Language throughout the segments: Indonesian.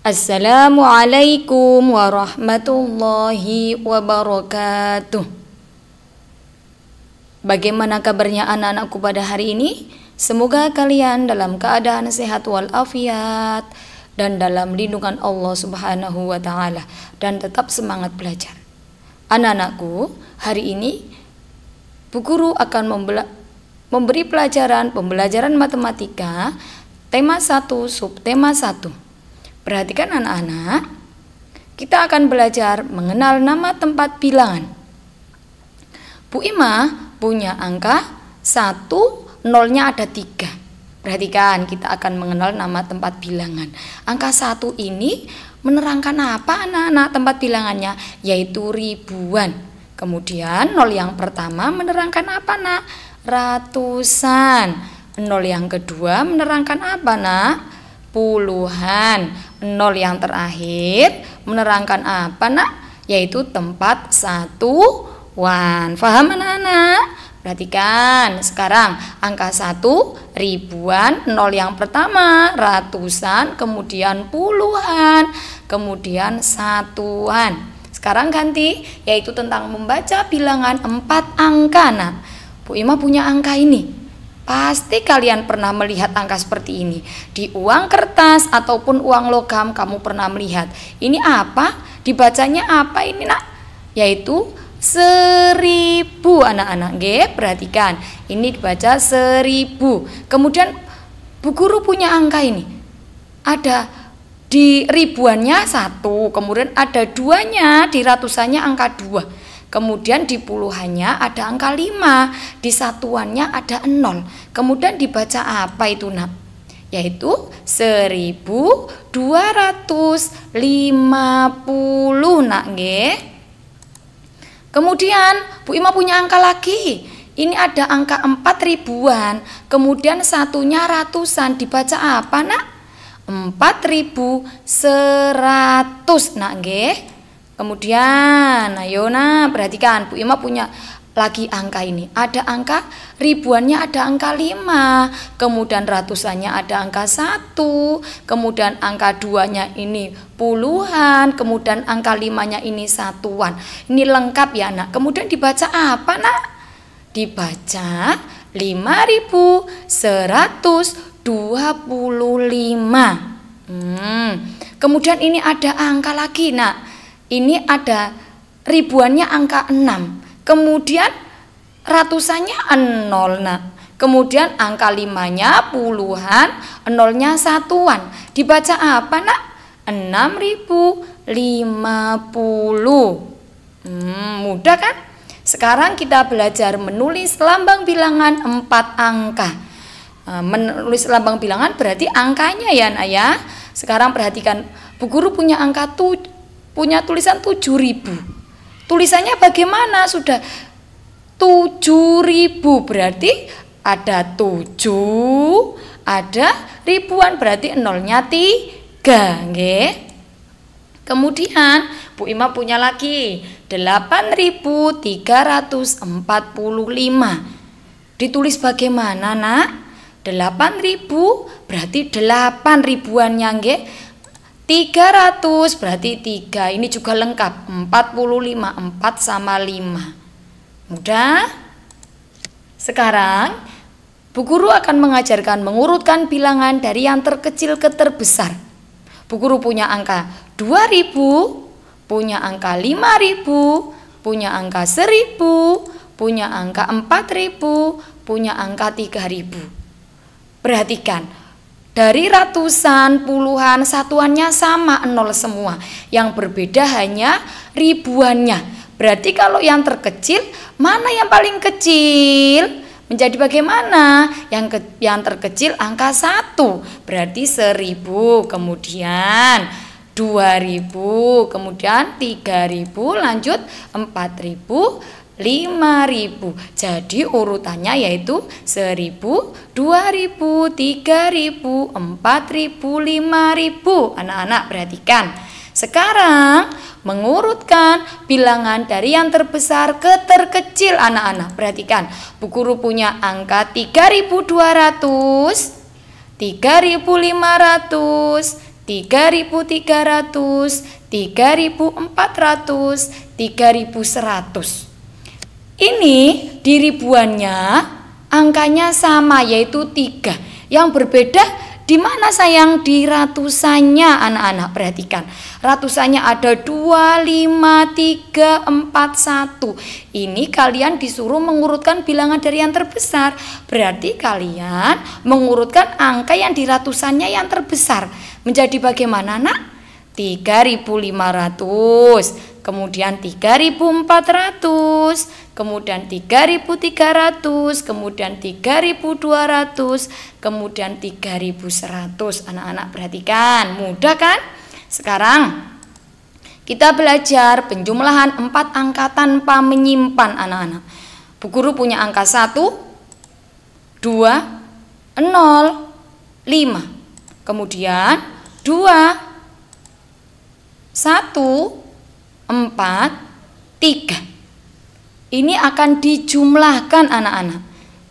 Assalamualaikum warahmatullahi wabarakatuh. Bagaimana kabarnya anak-anakku pada hari ini? Semoga kalian dalam keadaan sehat walafiat dan dalam lindungan Allah Subhanahu wa taala dan tetap semangat belajar. Anak-anakku, hari ini Bu Guru akan memberi pembelajaran matematika tema 1 subtema 1. Perhatikan anak-anak, kita akan belajar mengenal nama tempat bilangan. Bu Ima punya angka 1, nolnya ada 3. Perhatikan, kita akan mengenal nama tempat bilangan. Angka 1 ini menerangkan apa anak-anak tempat bilangannya? Yaitu ribuan. Kemudian nol yang pertama menerangkan apa nak? Ratusan. Nol yang kedua menerangkan apa nak? Puluhan. Nol yang terakhir menerangkan apa nak? Yaitu tempat satuan. Faham anak-anak? Perhatikan sekarang angka 1 ribuan, nol yang pertama ratusan, kemudian puluhan, kemudian satuan. Sekarang ganti, yaitu tentang membaca bilangan 4 angka. Nah, Bu Ima punya angka ini. Pasti kalian pernah melihat angka seperti ini. Di uang kertas ataupun uang logam kamu pernah melihat. Ini apa? Dibacanya apa ini nak? Yaitu 1000 anak-anak. Perhatikan, ini dibaca 1000. Kemudian Bu Guru punya angka ini. Ada di ribuannya 1, kemudian ada 2-nya, di ratusannya angka 2. Kemudian di puluhannya ada angka 5, di satuannya ada 0. Kemudian dibaca apa itu nak? Yaitu 1250 nak. Kemudian Bu Ima punya angka lagi. Ini ada angka 4 ribuan, kemudian satunya ratusan. Dibaca apa nak? 4100 nak. Kemudian, ayo nah perhatikan, Bu Ima punya lagi angka ini. Ada angka ribuannya ada angka 5, kemudian ratusannya ada angka 1, kemudian angka 2-nya ini puluhan, kemudian angka 5-nya ini satuan. Ini lengkap ya nak. Kemudian dibaca apa nak? Dibaca 5125. Kemudian ini ada angka lagi nak. Ini ada ribuannya angka 6, kemudian ratusannya 0 nah. Kemudian angka 5-nya puluhan, 0-nya satuan. Dibaca apa nak? 6050. Mudah kan? Sekarang kita belajar menulis lambang bilangan 4 angka. Menulis lambang bilangan berarti angkanya ya nak ya. Sekarang perhatikan, Bu Guru punya angka punya tulisan 7000. Tulisannya bagaimana? Sudah 7000 berarti ada 7, ada ribuan berarti nolnya 3. Kemudian Bu Ima punya lagi 8345. Ditulis bagaimana nak? 8000 berarti 8 ribuannya 300 berarti 3. Ini juga lengkap. 45, 4 sama 5. Mudah? Sekarang Bu Guru akan mengajarkan mengurutkan bilangan dari yang terkecil ke terbesar. Bu Guru punya angka 2000, punya angka 5000, punya angka 1000, punya angka 4000, punya angka 3000. Perhatikan, dari ratusan, puluhan, satuannya sama 0 semua. Yang berbeda hanya ribuannya. Berarti kalau yang terkecil, mana yang paling kecil? Menjadi bagaimana? Yang terkecil angka 1. Berarti 1000, kemudian 2000, kemudian 3000, lanjut 4000, 5000. Jadi urutannya yaitu 1000, 2000, 3000, 4000, 5000. Anak-anak perhatikan. Sekarang mengurutkan bilangan dari yang terbesar ke terkecil anak-anak. Perhatikan, Bu Guru punya angka 3200, 3500, 3.300, 3.400, 3.100. Ini di ribuannya angkanya sama, yaitu 3. Yang berbeda di mana sayang? Di ratusannya anak-anak. Perhatikan, ratusannya ada 2, 5, 3, 4, 1. Ini kalian disuruh mengurutkan bilangan dari yang terbesar. Berarti kalian mengurutkan angka yang di ratusannya yang terbesar. Menjadi bagaimana, nak? 3.500, kemudian 3.400, kemudian 3.300, kemudian 3.200, kemudian 3.100. Anak-anak perhatikan, mudah kan? Sekarang kita belajar penjumlahan 4 angka tanpa menyimpan, anak-anak. Bu Guru punya angka 1, 2, 0, 5. Kemudian 2, 1, 4, 3. Ini akan dijumlahkan, anak-anak.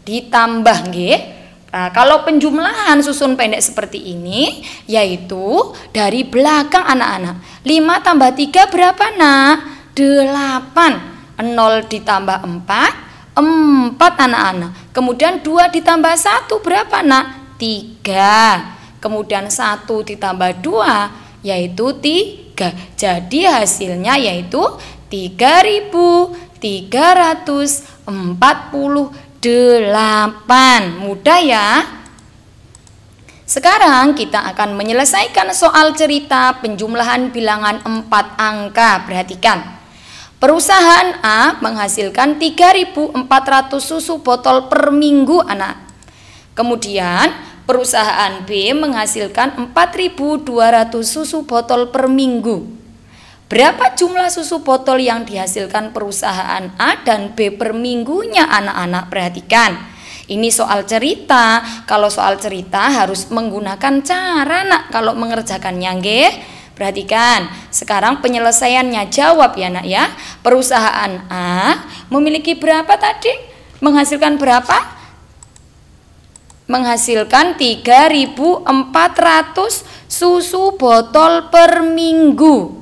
Ditambah, nggih. Nah, kalau penjumlahan susun pendek seperti ini, yaitu dari belakang, anak-anak. 5 tambah 3 berapa, nak? 8. 0 ditambah 4, 4, anak-anak. Kemudian 2 ditambah 1 berapa, nak? 3. Kemudian 1 ditambah 2 yaitu 3. Jadi hasilnya yaitu 3.348. Mudah ya? Sekarang kita akan menyelesaikan soal cerita penjumlahan bilangan 4 angka. Perhatikan. Perusahaan A menghasilkan 3.400 susu botol per minggu, anak. Kemudian perusahaan B menghasilkan 4.200 susu botol per minggu. Berapa jumlah susu botol yang dihasilkan perusahaan A dan B per minggunya, anak-anak? Perhatikan. Ini soal cerita. Kalau soal cerita harus menggunakan cara, nak, kalau mengerjakannya, nggih. Perhatikan. Sekarang penyelesaiannya, jawab ya, nak ya. Perusahaan A memiliki berapa tadi? Menghasilkan berapa? Menghasilkan 3.400 susu botol per minggu.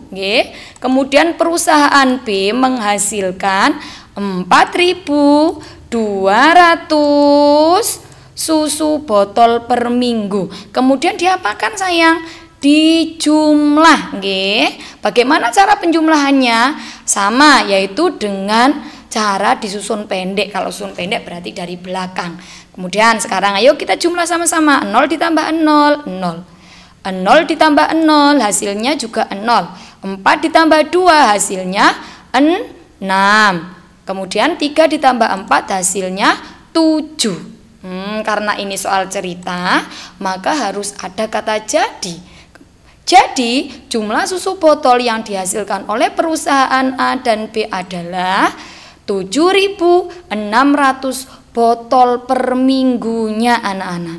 Kemudian perusahaan B menghasilkan 4.200 susu botol per minggu. Kemudian diapakan, sayang? Dijumlah. Bagaimana cara penjumlahannya? Sama, yaitu dengan cara disusun pendek. Kalau susun pendek berarti dari belakang. Kemudian sekarang ayo kita jumlah sama-sama. 0 ditambah 0, 0. 0 ditambah 0 hasilnya juga 0. 4 ditambah 2 hasilnya 6. Kemudian 3 ditambah 4 hasilnya 7. Karena ini soal cerita, maka harus ada kata jadi. Jadi jumlah susu botol yang dihasilkan oleh perusahaan A dan B adalah 7.600 botol per minggunya, anak-anak.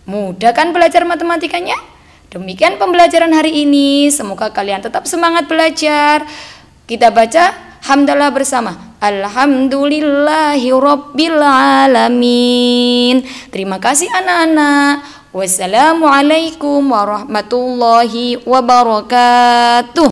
Mudah kan belajar matematikanya? Demikian pembelajaran hari ini. Semoga kalian tetap semangat belajar. Kita baca hamdalah bersama. Alhamdulillahirabbil alamin. Terima kasih, anak-anak. Wassalamualaikum warahmatullahi wabarakatuh.